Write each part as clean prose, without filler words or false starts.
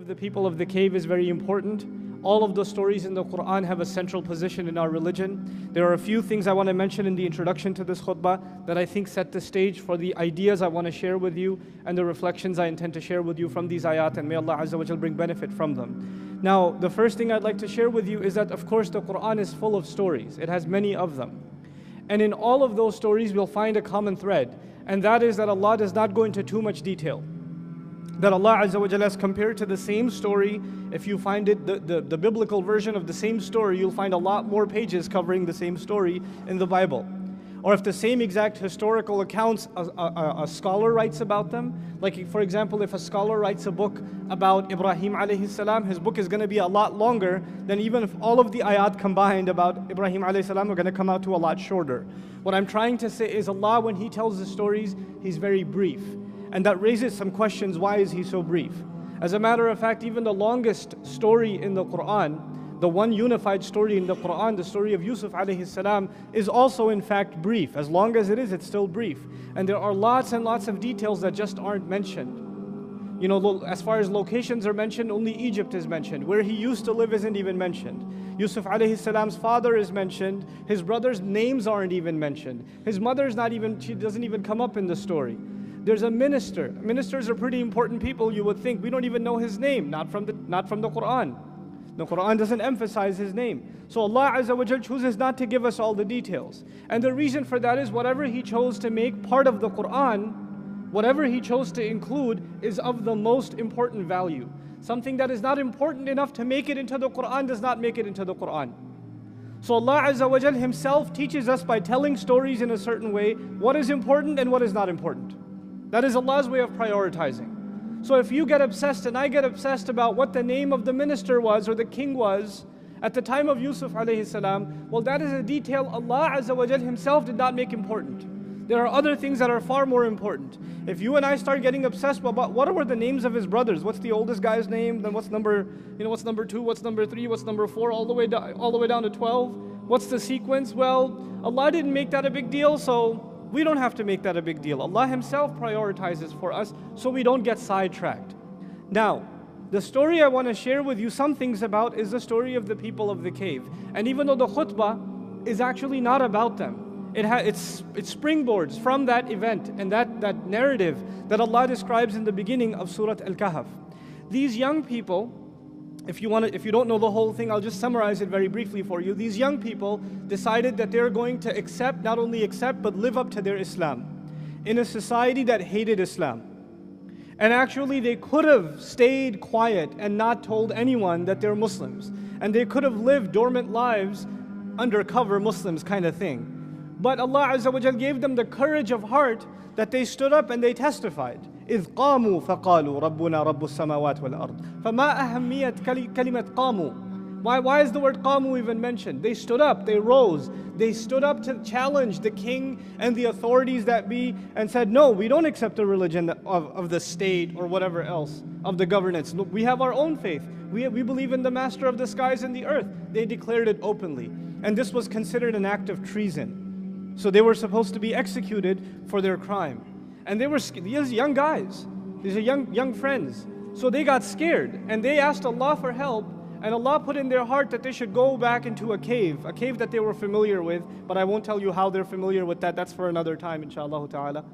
the people of the cave is very important. All of the stories in the Quran have a central position in our religion. There are a few things I want to mention in the introduction to this khutbah that I think set the stage for the ideas I want to share with you and the reflections I intend to share with you from these ayat, and may Allah Azza wa Jal bring benefit from them. Now, the first thing I'd like to share with you is that, of course, the Quran is full of stories. It has many of them. And in all of those stories, we'll find a common thread, and that is that Allah does not go into too much detail. That Allah Azza wa Jalla has compared to the same story. If you find it, the biblical version of the same story, you'll find a lot more pages covering the same story in the Bible. Or if the same exact historical accounts a scholar writes about them, like for example, if a scholar writes a book about Ibrahim alayhi salam, his book is going to be a lot longer than even if all of the ayat combined about Ibrahim alayhi salam are going to come out to a lot shorter. What I'm trying to say is Allah, when He tells the stories, He's very brief. And that raises some questions. Why is He so brief? As a matter of fact, even the longest story in the Quran, the one unified story in the Quran, the story of Yusuf alayhi salam, is also in fact brief. As long as it is, it's still brief. And there are lots and lots of details that just aren't mentioned. You know, as far as locations are mentioned, only Egypt is mentioned. Where he used to live isn't even mentioned. Yusuf alayhi salam's father is mentioned. His brothers' names aren't even mentioned. His mother's not even, she doesn't even come up in the story. There's a minister. Ministers are pretty important people, you would think. We don't even know his name, not from the Quran. The Quran doesn't emphasize his name. So Allah Azza wa Jal chooses not to give us all the details. And the reason for that is whatever He chose to make part of the Quran, whatever He chose to include is of the most important value. Something that is not important enough to make it into the Quran does not make it into the Quran. So Allah Azza wa Jal Himself teaches us by telling stories in a certain way what is important and what is not important. That is Allah's way of prioritizing. So if you get obsessed and I get obsessed about what the name of the minister was or the king was at the time of Yusuf alayhi salam, well, that is a detail Allah Azza wa Jal Himself did not make important. There are other things that are far more important. If you and I start getting obsessed about what were the names of his brothers, what's the oldest guy's name, then what's number 2, what's number 3, what's number 4, all the way down to 12, what's the sequence? Well, Allah didn't make that a big deal, so we don't have to make that a big deal. Allah Himself prioritizes for us so we don't get sidetracked. Now, the story I want to share with you some things about is the story of the people of the cave. And even though the khutbah is actually not about them, it springboards from that event and that narrative that Allah describes in the beginning of Surah Kahf. These young people, if you don't know the whole thing, I'll just summarize it very briefly for you. These young people decided that they're going to not only accept, but live up to their Islam in a society that hated Islam. And actually, they could have stayed quiet and not told anyone that they're Muslims. And they could have lived dormant lives, undercover Muslims kind of thing. But Allah Azza wa Jal gave them the courage of heart that they stood up and they testified. إذ قاموا فقالوا ربنا رب السماوات والأرض فما أهمية كلمة قاموا. Why is the word قاموا even mentioned? They stood up, they rose, they stood up to challenge the king and the authorities that be and said, no, we don't accept the religion of the state or whatever else, of the governance. We have our own faith. We believe in the master of the skies and the earth. They declared it openly. And this was considered an act of treason. So they were supposed to be executed for their crime. And they were these young guys, these are young friends. So they got scared and they asked Allah for help, and Allah put in their heart that they should go back into a cave that they were familiar with, but I won't tell you how they're familiar with that. That's for another time, inshallah ta'ala.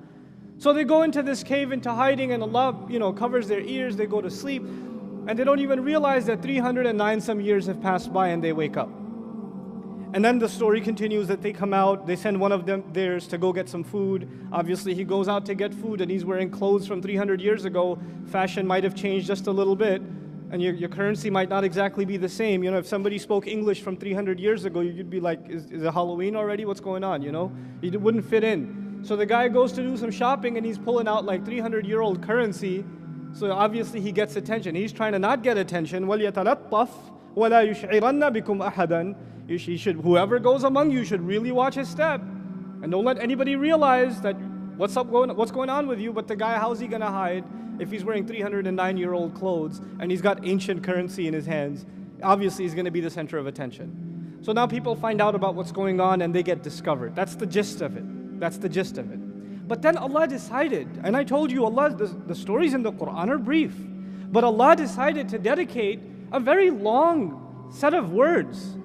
So they go into this cave into hiding, and Allah, covers their ears, they go to sleep, and they don't even realize that 309 some years have passed by and they wake up. And then the story continues that they come out, they send one of theirs to go get some food. Obviously he goes out to get food and he's wearing clothes from 300 years ago. Fashion might have changed just a little bit, and your currency might not exactly be the same. If somebody spoke English from 300 years ago, you'd be like, is it Halloween already? What's going on? It wouldn't fit in. So the guy goes to do some shopping and he's pulling out like 300-year-old currency. So obviously he gets attention. He's trying to not get attention. وَلْيَتَلَطَّفْ وَلَا يُشْعِرَنَّ بِكُمْ أَحَدًا. Whoever goes among you should really watch his step, and don't let anybody realize that what's going on with you. But the guy, how's he gonna hide if he's wearing 309-year-old clothes and he's got ancient currency in his hands? Obviously he's gonna be the center of attention. So now people find out about what's going on and they get discovered. That's the gist of it. But then Allah decided, and I told you, the stories in the Quran are brief. But Allah decided to dedicate a very long set of words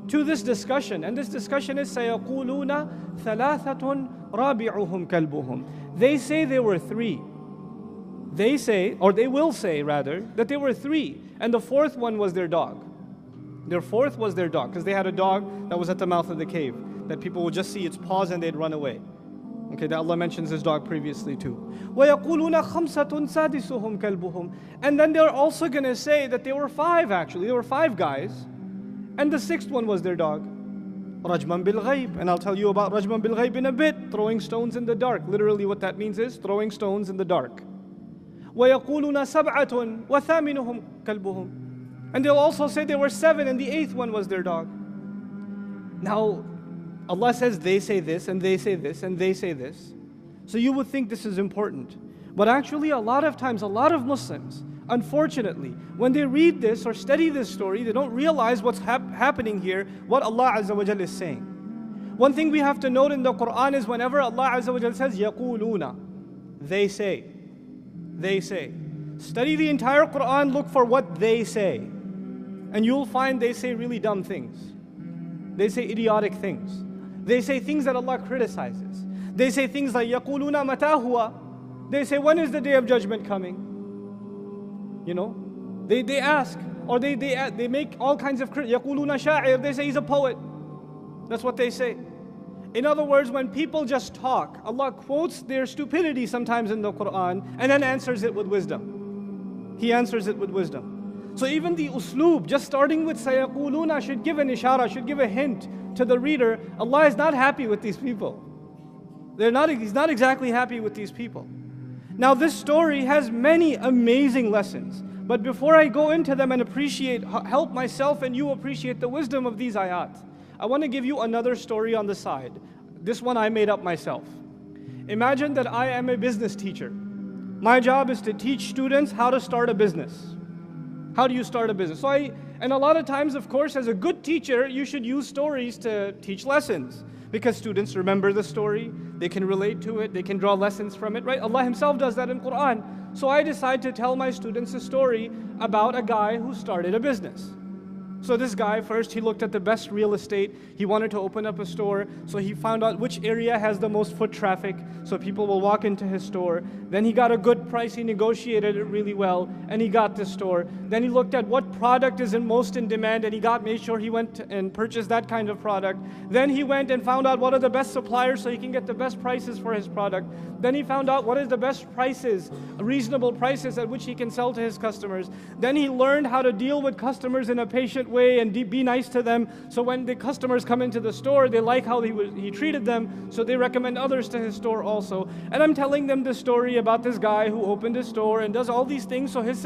to this discussion. And this discussion is سَيَقُولُونَ ثَلَاثَةٌ رَابِعُهُمْ كَلْبُهُم. They say there were three. They say, or they will say rather, that there were three, and the fourth one was their dog. Their fourth was their dog, because they had a dog that was at the mouth of the cave, that people would just see its paws and they'd run away. Okay, that Allah mentions his dog previously too. وَيَقُولُونَ خَمْسَةٌ سَادِسُهُمْ كَلْبُهُم. And then they're also going to say that there were five actually. There were five guys, and the sixth one was their dog. رَجْمًا بِالْغَيْبِ. And I'll tell you about رَجْمًا بِالْغَيْبِ in a bit. Throwing stones in the dark. Literally what that means is throwing stones in the dark. وَيَقُولُونَ سَبْعَةٌ وَثَامِنُهُمْ كَلْبُهُم. And they'll also say there were seven and the eighth one was their dog. Now, Allah says they say this and they say this and they say this. So you would think this is important. But actually a lot of times, a lot of Muslims, unfortunately, when they read this or study this story, they don't realize what's happening here, what Allah Azza wa Jal is saying. One thing we have to note in the Quran is whenever Allah Azza wa Jal says, يَقُولُونَ, they say. They say. Study the entire Quran, look for what they say. And you'll find they say really dumb things. They say idiotic things. They say things that Allah criticizes. They say things like يَقُولُونَ مَتَى هُوَ. They say, when is the day of judgment coming? You know, they ask, or they make all kinds of يَقُولُونَ شَاعِرٌ. They say he's a poet. That's what they say. In other words, when people just talk, Allah quotes their stupidity sometimes in the Quran and then answers it with wisdom. He answers it with wisdom. So even the usloob, just starting with sayaquluna, should give an ishara, should give a hint to the reader. Allah is not happy with these people. He's not exactly happy with these people. Now this story has many amazing lessons. But before I go into them and help myself and you appreciate the wisdom of these ayat, I want to give you another story on the side. This one I made up myself. Imagine that I am a business teacher. My job is to teach students how to start a business. How do you start a business? And a lot of times, of course, as a good teacher, you should use stories to teach lessons. Because students remember the story, they can relate to it, they can draw lessons from it, right? Allah Himself does that in Quran. So I decide to tell my students a story about a guy who started a business. So this guy, first he looked at the best real estate. He wanted to open up a store. So he found out which area has the most foot traffic, so people will walk into his store. Then he got a good price. He negotiated it really well, and he got the store. Then he looked at what product is most in demand, and made sure he went and purchased that kind of product. Then he went and found out what are the best suppliers so he can get the best prices for his product. Then he found out what is the best prices, reasonable prices at which he can sell to his customers. Then he learned how to deal with customers in a patient way and be nice to them. So when the customers come into the store, they like how he treated them, so they recommend others to his store also. And I'm telling them this story about this guy who opened his store and does all these things so his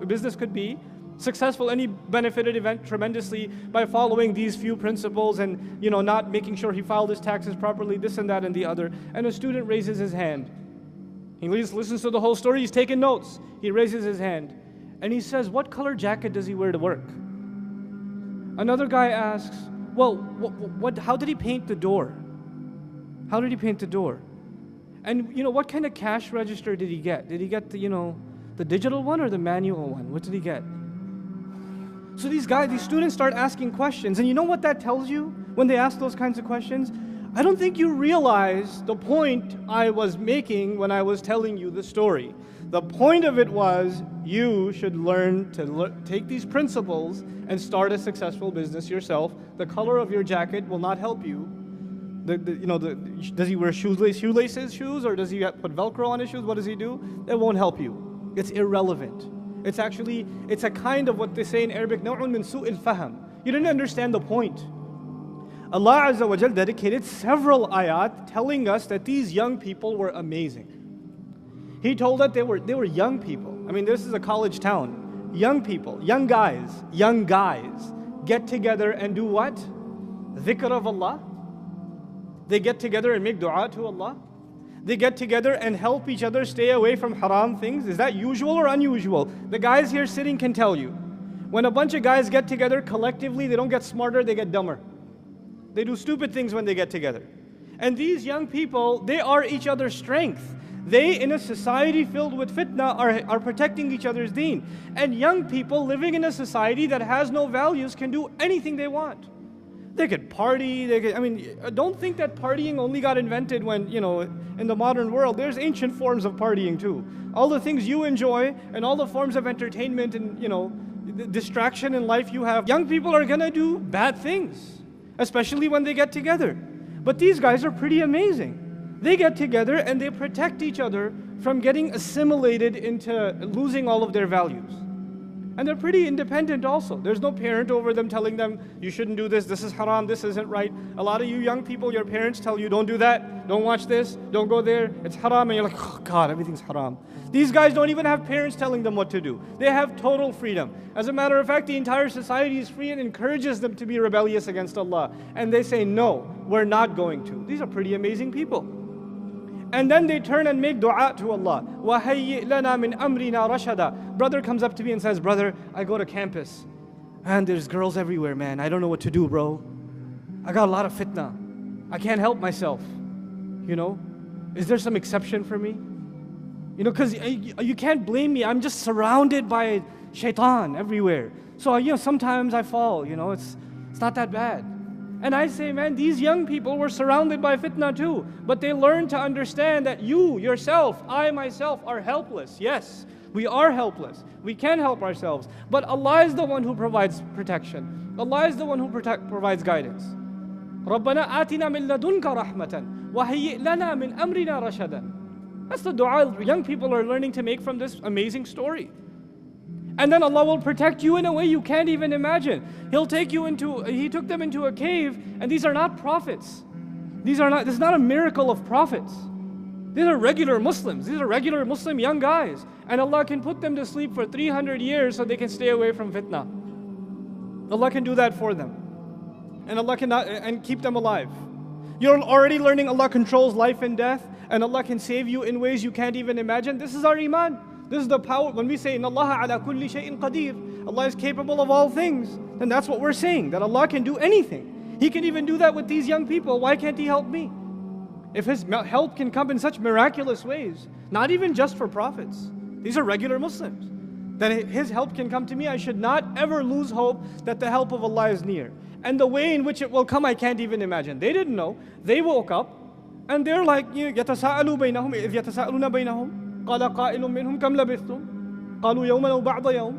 business could be successful, and he benefited tremendously by following these few principles and not making sure he filed his taxes properly, this and that and the other. And a student raises his hand. He listens to the whole story, he's taking notes. He raises his hand and he says, what color jacket does he wear to work? Another guy asks, well, how did he paint the door? How did he paint the door? And what kind of cash register did he get? Did he get the digital one or the manual one? What did he get? So these students start asking questions. And you know what that tells you when they ask those kinds of questions? I don't think you realize the point I was making when I was telling you the story. The point of it was you should learn to take these principles and start a successful business yourself. The color of your jacket will not help you. Does he wear shoelaces, or does he put Velcro on his shoes? What does he do? It won't help you. It's irrelevant. It's a kind of what they say in Arabic, نوع من سوء الفهم. You didn't understand the point. Allah Azza wa Jal dedicated several ayat telling us that these young people were amazing. He told that they were young people. I mean, this is a college town. Young people, young guys get together and do what? Dhikr of Allah. They get together and make dua to Allah. They get together and help each other stay away from haram things. Is that usual or unusual? The guys here sitting can tell you. When a bunch of guys get together collectively, they don't get smarter, they get dumber. They do stupid things when they get together. And these young people, they are each other's strength. They, in a society filled with fitna, are protecting each other's deen. And young people living in a society that has no values can do anything they want. They could party, don't think that partying only got invented when, in the modern world. There's ancient forms of partying too. All the things you enjoy and all the forms of entertainment and, the distraction in life you have. Young people are gonna do bad things, especially when they get together. But these guys are pretty amazing. They get together and they protect each other from getting assimilated into losing all of their values. And they're pretty independent also. There's no parent over them telling them, you shouldn't do this is haram, this isn't right. A lot of you young people, your parents tell you, don't do that, don't watch this, don't go there, it's haram. And you're like, oh God, everything's haram. These guys don't even have parents telling them what to do. They have total freedom. As a matter of fact, the entire society is free and encourages them to be rebellious against Allah. And they say, no, we're not going to. These are pretty amazing people. And then they turn and make dua to Allah. وَهَيِّئْ لَنَا مِنْ أَمْرِنَا رَشَدًا. Brother comes up to me and says, brother, I go to campus and there's girls everywhere, man. I don't know what to do, bro. I got a lot of fitna. I can't help myself. Is there some exception for me? Because you can't blame me. I'm just surrounded by shaitan everywhere. So, sometimes I fall, it's not that bad. And I say, man, these young people were surrounded by fitna too. But they learned to understand that you, yourself, I, myself, are helpless. Yes, we are helpless. We can help ourselves. But Allah is the one who provides protection. Allah is the one who provides guidance. رَبَّنَا آتِنَا مِن لَدُنْكَ رَحْمَةً وَهَيِّئْ لَنَا مِنْ أَمْرِنَا رَشَدًا. That's the dua young people are learning to make from this amazing story. And then Allah will protect you in a way you can't even imagine. He took them into a cave, and these are not prophets. This is not a miracle of prophets. These are regular Muslims. These are regular Muslim young guys. And Allah can put them to sleep for 300 years so they can stay away from fitna. Allah can do that for them. And Allah can keep them alive. You're already learning Allah controls life and death, and Allah can save you in ways you can't even imagine. This is our iman. This is the power. When we say, Inna Allah ala kulli shay'in qadir, Allah is capable of all things, then that's what we're saying, that Allah can do anything. He can even do that with these young people. Why can't He help me? If His help can come in such miraculous ways, not even just for prophets, these are regular Muslims, then His help can come to me. I should not ever lose hope that the help of Allah is near. And the way in which it will come, I can't even imagine. They didn't know. They woke up, and they're like, يَتَسَاءَلُوا بَيْنَهُمْ إِذْ يَتَسَاءَلُونَ بَيْنَهُمْ قال قائل منهم كم لبثتم قالوا يوما أو بعض يوم.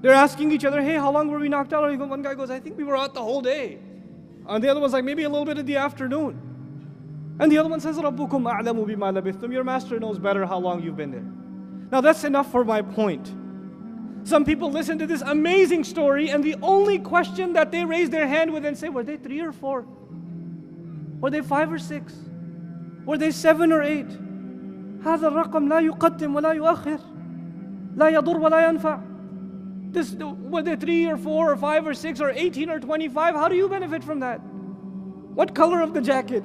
They're asking each other, hey, how long were we knocked out? One guy goes, I think we were out the whole day. And the other one's like, maybe a little bit of the afternoon. And the other one says, رَبُّكُمْ أَعْلَمُ بِمَا لَبِثْتُمْ. Your master knows better how long you've been there. Now that's enough for my point. Some people listen to this amazing story, and the only question that they raise their hand with and say, were they 3 or 4? Were they 5 or 6? Were they 7 or 8? هذا الرقم لا يقدم ولا يؤخر لا يضر ولا ينفع. Whether 3 or 4 or 5 or 6 or 18 or 25, how do you benefit from that? What color of the jacket?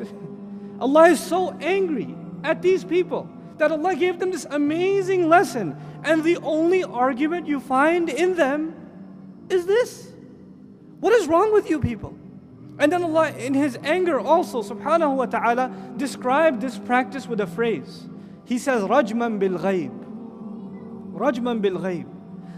Allah is so angry at these people that Allah gave them this amazing lesson, and the only argument you find in them is this. What is wrong with you people? And then Allah, in His anger also, subhanahu wa ta'ala, described this practice with a phrase. He says, رَجْمًا بِالْغَيْبِ. رَجْمًا بِالْغَيْبِ.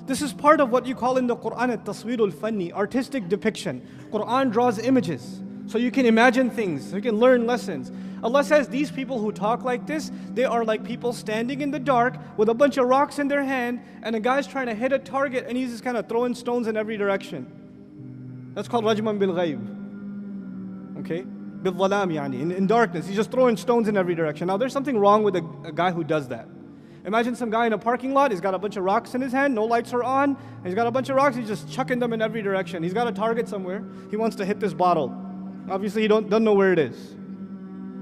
This is part of what you call in the Quran التصوير الفني, artistic depiction. Quran draws images, so you can imagine things, so you can learn lessons. Allah says these people who talk like this, they are like people standing in the dark with a bunch of rocks in their hand, and a guy's trying to hit a target, and he's just kind of throwing stones in every direction. That's called رَجْمًا بِالْغَيْبِ. Okay? بالظلام يعني, in darkness. He's just throwing stones in every direction. Now there's something wrong with a guy who does that. Imagine some guy in a parking lot, he's got a bunch of rocks in his hand, no lights are on, and he's got a bunch of rocks, he's just chucking them in every direction. He's got a target somewhere, he wants to hit this bottle. Obviously he doesn't know where it is.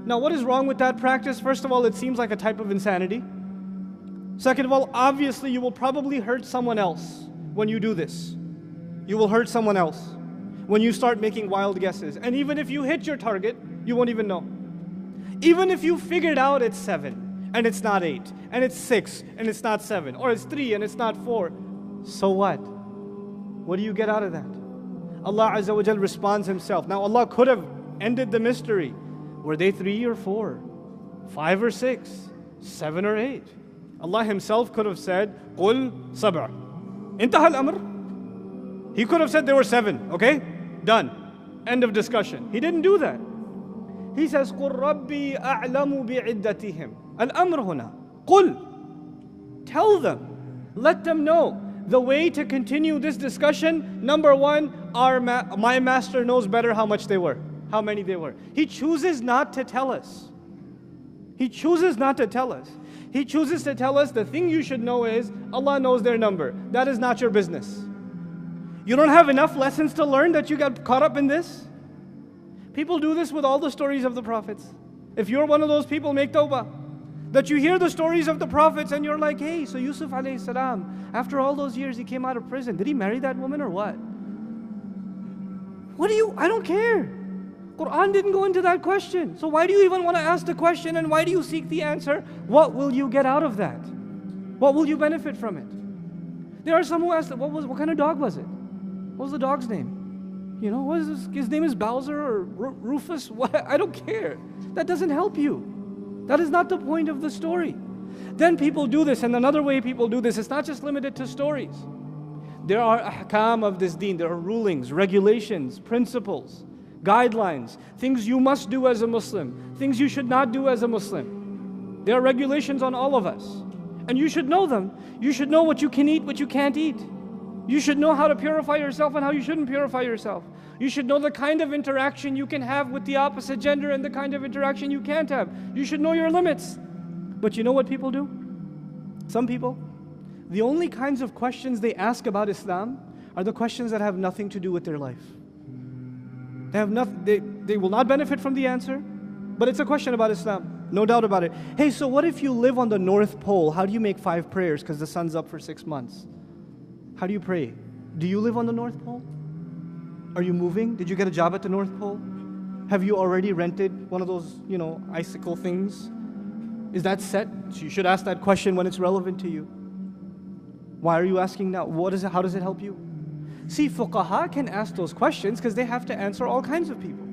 Now what is wrong with that practice? First of all, it seems like a type of insanity. Second of all, obviously you will probably hurt someone else when you do this. You will hurt someone else when you start making wild guesses. And even if you hit your target, you won't even know. Even if you figured out it's 7 and it's not 8 and it's 6 and it's not 7, or it's 3 and it's not 4, so what? What do you get out of that? Allah Azza wa Jal responds Himself. Now Allah could have ended the mystery. Were they 3 or 4? 5 or 6? 7 or 8. Allah Himself could have said, قُل سبع. انتهى الأمر. He could have said there were 7, okay? Done. End of discussion. He didn't do that. He says, قُل رَبِّي أَعْلَمُ بِعِدَّتِهِمْ الْأَمْرُ هُنَا قُل. Tell them, let them know. The way to continue this discussion, number one, my master knows better how much they were, how many they were. He chooses not to tell us. He chooses not to tell us. He chooses to tell us the thing you should know is Allah knows their number. That is not your business. You don't have enough lessons to learn that you got caught up in this? People do this with all the stories of the prophets. If you're one of those people, make tawbah. That you hear the stories of the prophets and you're like, hey, so Yusuf alayhi salam, after all those years he came out of prison. Did he marry that woman or what? I don't care. Quran didn't go into that question. So why do you even want to ask the question and why do you seek the answer? What will you get out of that? What will you benefit from it? There are some who ask, what kind of dog was it? What was the dog's name? You know, his name is Bowser or Rufus? What? I don't care. That doesn't help you. That is not the point of the story. Then people do this, and another way people do this, it's not just limited to stories. There are ahkam of this deen, there are rulings, regulations, principles, guidelines, things you must do as a Muslim, things you should not do as a Muslim. There are regulations on all of us, and you should know them. You should know what you can eat, what you can't eat. You should know how to purify yourself and how you shouldn't purify yourself. You should know the kind of interaction you can have with the opposite gender and the kind of interaction you can't have. You should know your limits. But you know what people do? Some people, the only kinds of questions they ask about Islam are the questions that have nothing to do with their life. They have nothing, they will not benefit from the answer, but it's a question about Islam, no doubt about it. Hey, so what if you live on the North Pole? How do you make 5 prayers because the sun's up for 6 months? How do you pray? Do you live on the North Pole? Are you moving? Did you get a job at the North Pole? Have you already rented one of those, icicle things? Is that set? So you should ask that question when it's relevant to you. Why are you asking now? How does it help you? See, fuqaha can ask those questions because they have to answer all kinds of people.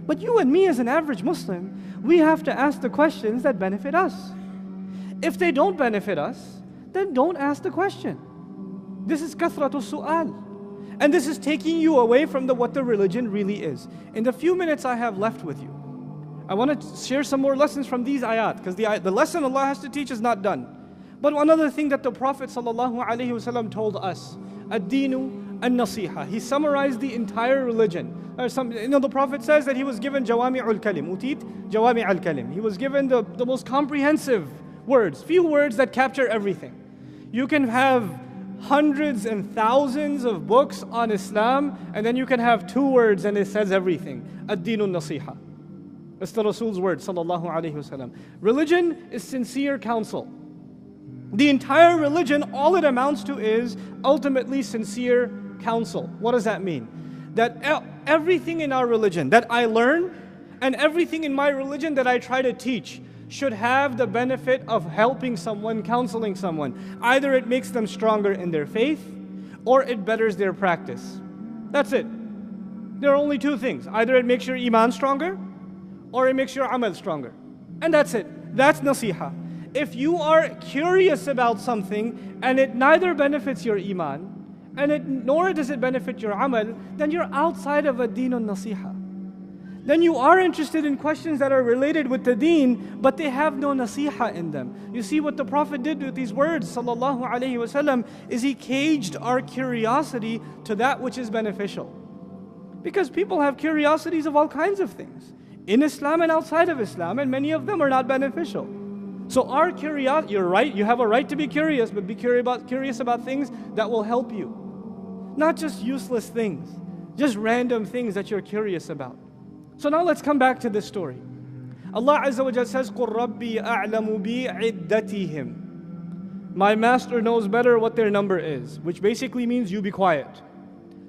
But you and me as an average Muslim, we have to ask the questions that benefit us. If they don't benefit us, then don't ask the question. This is kathratu su'al. And this is taking you away from what the religion really is. In the few minutes I have left with you, I want to share some more lessons from these ayat, because the lesson Allah has to teach is not done. But one other thing that the Prophet ﷺ told us, ad-deenu an-nasiha. He summarized the entire religion. The Prophet says that he was given jawami'ul kalim, utit jawami'ul kalim. He was given the most comprehensive words, few words that capture everything. You can have hundreds and thousands of books on Islam, and then you can have 2 words and it says everything. Ad-deenu nasiha. It's the Rasul's word, sallallahu alaihi wasallam. Religion is sincere counsel. The entire religion, all it amounts to is ultimately sincere counsel. What does that mean? That everything in our religion that I learn and everything in my religion that I try to teach should have the benefit of helping someone, counseling someone. Either it makes them stronger in their faith or it betters their practice. That's it. There are only 2 things. Either it makes your iman stronger or it makes your amal stronger. And that's it. That's nasiha. If you are curious about something and it neither benefits your iman nor does it benefit your amal, then you're outside of a deenun nasiha. Then you are interested in questions that are related with the deen, but they have no nasiha in them. You see what the Prophet did with these words, sallallahu alaihi wasallam, is he caged our curiosity to that which is beneficial. Because people have curiosities of all kinds of things, in Islam and outside of Islam, and many of them are not beneficial. So our curiosity, you're right, you have a right to be curious, but be curious about things that will help you. Not just useless things, just random things that you're curious about. So now let's come back to this story. Allah Azza wa Jalla says, قُلْ رَبِّي أَعْلَمُ بِعِدَّتِهِمْ. My master knows better what their number is, which basically means you be quiet.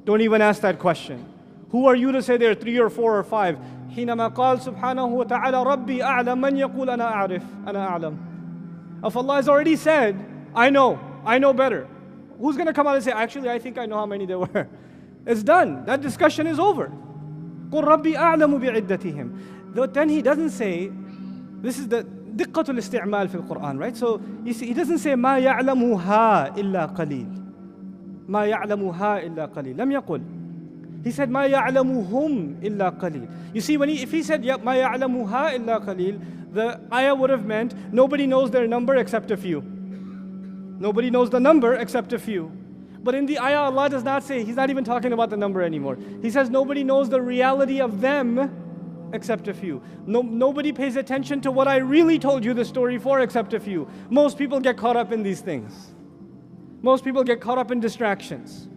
Don't even ask that question. Who are you to say there are 3 or 4 or 5? حينما قال سبحانه وتعالى ربي أعلم من يقول أنا أعرف أنا أعلم. If Allah has already said, I know better. Who's going to come out and say, actually I think I know how many there were? It's done. That discussion is over. قُلْ رَبِّي أَعْلَمُ بِعِدَّتِهِمْ. Then he doesn't say, this is the diqqatul isti'mal fil Quran, right? So you see, he doesn't say ما يعلمها إلا قليل. ما يعلمها إلا قليل. لم يقل. He said ما يعلمهم إلا قليل. You see, if he said ما يعلمها إلا قليل, the ayah would have meant nobody knows their number except a few. Nobody knows the number except a few. But in the ayah, Allah does not say, He's not even talking about the number anymore. He says nobody knows the reality of them except a few. Nobody pays attention to what I really told you the story for except a few. Most people get caught up in these things. Most people get caught up in distractions.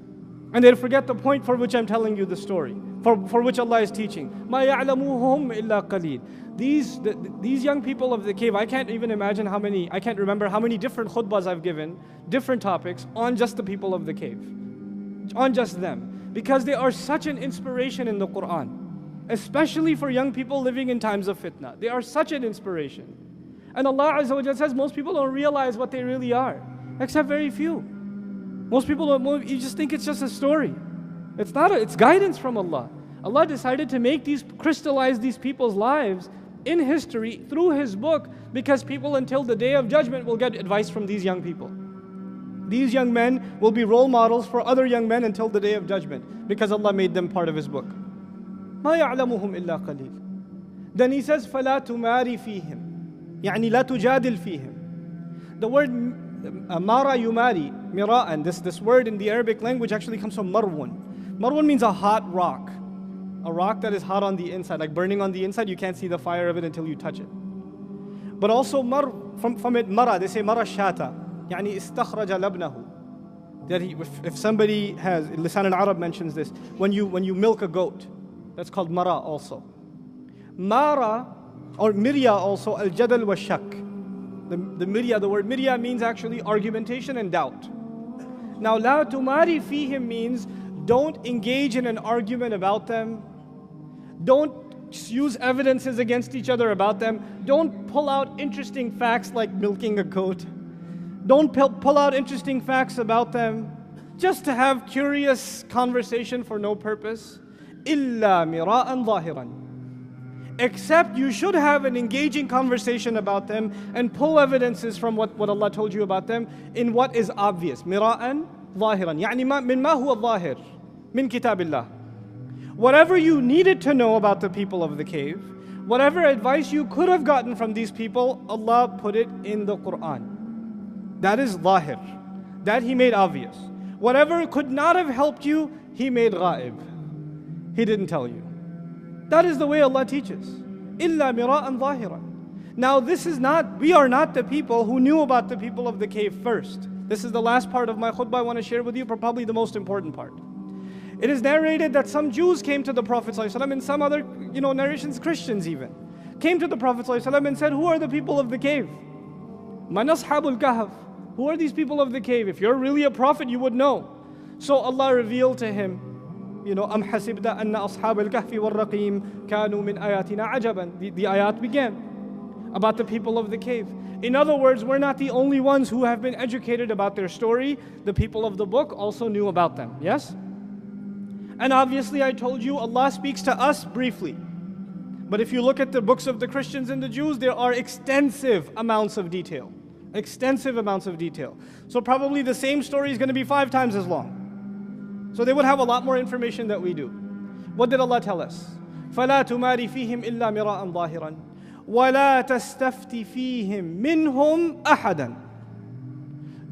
And they forget the point for which I'm telling you the story, for which Allah is teaching. مَا يَعْلَمُهُمْ إِلَّا قَلِيلٌ. These young people of the cave, I can't remember how many different khutbahs I've given, different topics, on just the people of the cave. On just them. Because they are such an inspiration in the Quran. Especially for young people living in times of fitna. They are such an inspiration. And Allah Azza wa Jalla says most people don't realize what they really are, except very few. Most people don't, you just think it's just a story. It's not, it's guidance from Allah. Allah decided to crystallize these people's lives in history through His book, because people until the Day of Judgment will get advice from these young people. These young men will be role models for other young men until the Day of Judgment, because Allah made them part of His book. ما يعلمهم إلا قليل. Then He says فلا تماري فيهم, يعني لا تجادل فيهم. The word mara yumari, mira'an, this word in the Arabic language actually comes from marwun. Marwun means a hot rock. A rock that is hot on the inside, like burning on the inside. You can't see the fire of it until you touch it. But also from it mara, they say mara shata, يعني استخرج لبنه. That if somebody has, Lisan al-Arab mentions this, when you milk a goat, that's called mara also. Mara or mirya also, al-jadal wa shak. The word mirya means actually argumentation and doubt. Now, la tumari fihim means don't engage in an argument about them. Don't use evidences against each other about them. Don't pull out interesting facts like milking a goat. Don't pull out interesting facts about them just to have curious conversation for no purpose. Illa mira'an zahiran. Except you should have an engaging conversation about them and pull evidences from what Allah told you about them in what is obvious. Mira'an zahiran. يعني من ما هو الظاهر من كتاب الله. Whatever you needed to know about the people of the cave, whatever advice you could have gotten from these people, Allah put it in the Quran. That is zahir. That He made obvious. Whatever could not have helped you, He made ghaib. He didn't tell you. That is the way Allah teaches. Illa mira'an zahiran. Now we are not the people who knew about the people of the cave first. This is the last part of my khutbah I want to share with you, probably the most important part. It is narrated that some Jews came to the Prophet ﷺ, and some other narrations, Christians even, came to the Prophet ﷺ and said, who are the people of the cave? Man ashabul kahf. Who are these people of the cave? If you're really a prophet, you would know. So Allah revealed to him, أَمْ حَسِبْتَ أَنَّ أَصْحَابَ الْكَهْفِ وَالرَّقِيمِ كَانُوا مِنْ آيَاتِنَا عَجَبًا. The ayat began about the people of the cave. In other words, we're not the only ones who have been educated about their story. The people of the book also knew about them. Yes? And obviously I told you Allah speaks to us briefly. But if you look at the books of the Christians and the Jews, there are extensive amounts of detail. Extensive amounts of detail. So probably the same story is going to be 5 times as long. So they would have a lot more information that we do. What did Allah tell us? فَلَا تُمَارِ فِيهِمْ إِلَّا مِرَاءً ظَاهِرًا وَلَا تَسْتَفْتِ فِيهِمْ مِنْهُمْ أَحَدًا.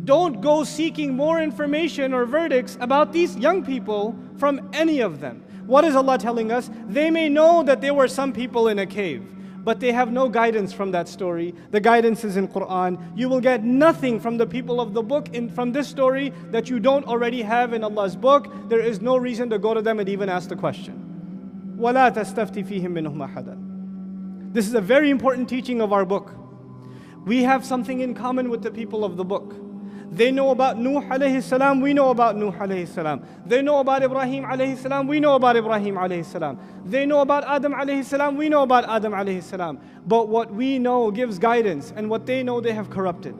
Don't go seeking more information or verdicts about these young people from any of them. What is Allah telling us? They may know that there were some people in a cave, but they have no guidance from that story. The guidance is in Quran. You will get nothing from the people of the book from this story that you don't already have in Allah's book. There is no reason to go to them and even ask the question. وَلَا تَسْتَفْتِ فِيهِمْ مِنْهُمْ أَحَدًا. This is a very important teaching of our book. We have something in common with the people of the book. They know about Nuh alayhi salam, we know about Nuh alayhi salam. They know about Ibrahim alayhi salam, we know about Ibrahim alayhi salam. They know about Adam alayhi salam, we know about Adam alayhi salam. But what we know gives guidance, and what they know they have corrupted.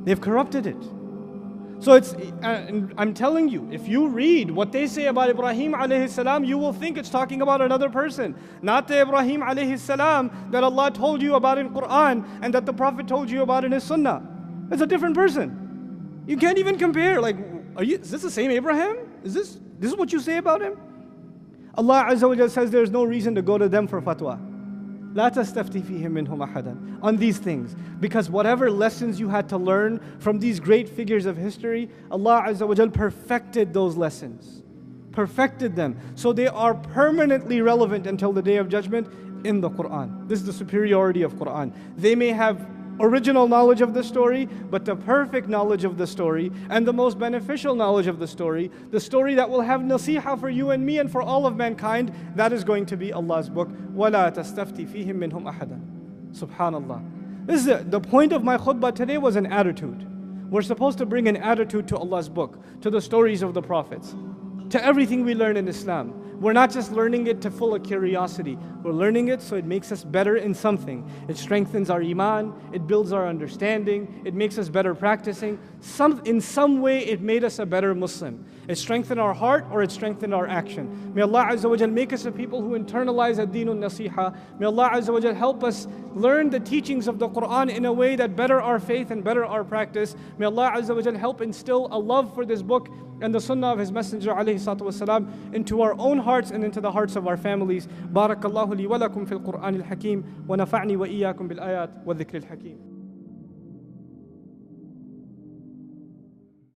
They've corrupted it. So and I'm telling you, if you read what they say about Ibrahim alayhi salam, you will think it's talking about another person. Not the Ibrahim alayhi salam that Allah told you about in Quran and that the Prophet told you about in his Sunnah. It's a different person. You can't even compare. Like, is this the same Abraham? Is this what you say about him? Allah Azza wa Jalla says there's no reason to go to them for fatwa. لا تستفتي فيهم منهم أحدا. On these things. Because whatever lessons you had to learn from these great figures of history, Allah Azza wa Jalla perfected those lessons. Perfected them. So they are permanently relevant until the Day of Judgment in the Quran. This is the superiority of Quran. They may have original knowledge of the story, but the perfect knowledge of the story and the most beneficial knowledge of the story that will have nasiha for you and me and for all of mankind, that is going to be Allah's book. وَلَا تَسْتَفْتِ فِيهِم مِّنْهُمْ أَحَدًا. Subhanallah. This is the point of my khutbah today was an attitude. We're supposed to bring an attitude to Allah's book, to the stories of the prophets, to everything we learn in Islam. We're not just learning it to full of curiosity. We're learning it so it makes us better in something. It strengthens our iman, it builds our understanding, it makes us better practicing. In some way it made us a better Muslim. It strengthened our heart or it strengthened our action. May Allah Azza wa Jal make us a people who internalize ad-deenun nasiha. May Allah Azza wa Jal help us learn the teachings of the Quran in a way that better our faith and better our practice. May Allah Azza wa Jal help instill a love for this book and the sunnah of His Messenger alayhi salatu wasalam into our own hearts and into the hearts of our families. Barakallahu li wa lakum fil Qur'an al-Hakim wa nafa'ni wa iyyakum bil ayat wa dhikr al-Hakim.